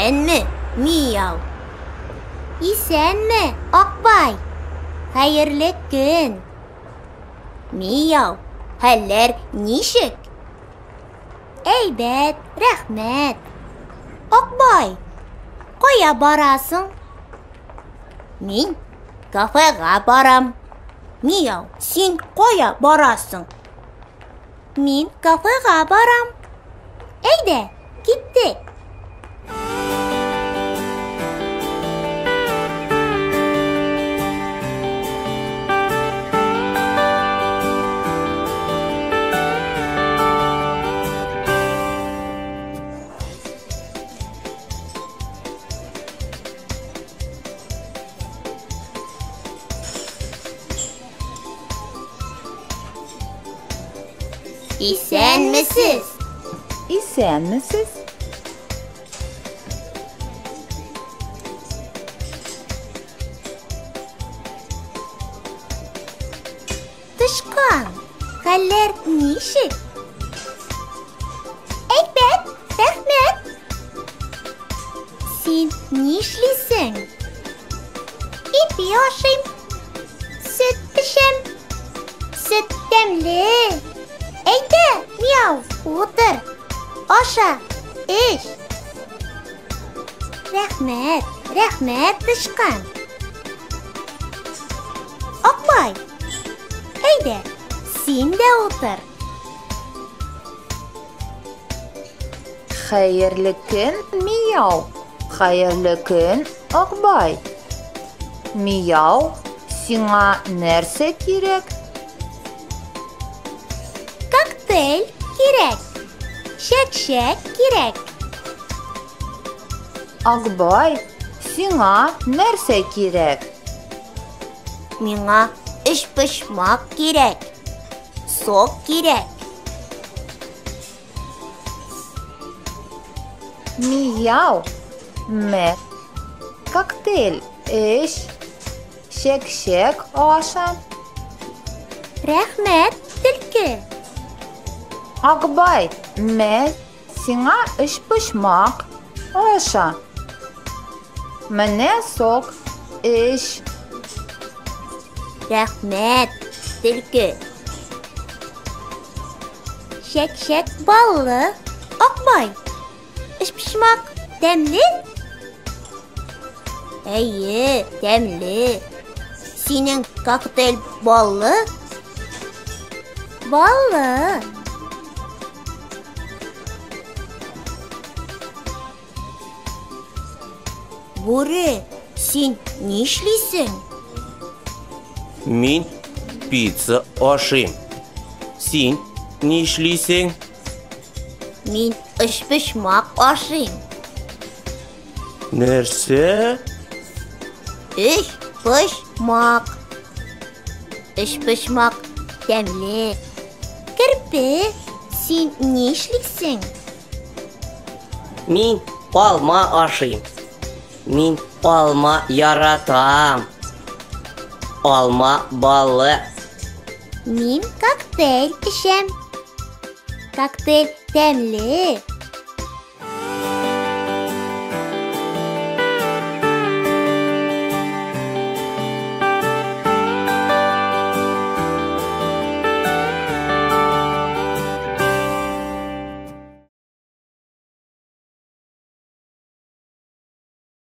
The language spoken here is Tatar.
Исәнме, Мияу? Исәнме, Акбай? Хәерле көн. Мияу, хәлләр ничек? Әйбәт, рәхмәт. Акбай, кая барасың? Мин кафега барам. Мияу, син кая барасың? Мин кафега барам. Әйдә, киттек. İsәнмесез? Исәнмесез? Тышкан, хәлләр ничек? Әйбәт, рәхмәт. Син нишлисең? Ипи ашыйм, сөт эчәм. Сөт тәмле. Әйдә, Мияу, утыр. Аша, эч. Рәхмәт, рәхмәт, тышкан. Акбай, әйдә, син дә утыр. Хәерле көн, Мияу. Хәерле көн, Акбай. Мияу, сиңа нәрсә кирәк? Коктейль кирәк. Шәк-шәк кирәк. Акбай, сиңа нәрсә кирәк? Миңа эчпочмак кирәк. Сок кирәк. Мияу, мә, коктейль эч, шәк-шәк аша. Рәхмәт, төлке. Акбай, мә, сиңа эчпочмак аша. Менә сок эч. Рәхмәт, төлке. Шәк-шәк баллы. Акбай, эчпочмак тәмле? Әйе, тәмле. Синең коктейль баллы? Баллы. Бүре, син нишлисең? Мин пицца ашыйм. Син нишлисең? Мин эчпочмак ашыйм. Нәрсә? Эчпочмак. Эчпочмак тәмле. Керпе, син нишлисең? Мин алма ашыйм. Мин алма яратам. Алма баллы. Мин коктейль эчәм. Коктейль тәмле.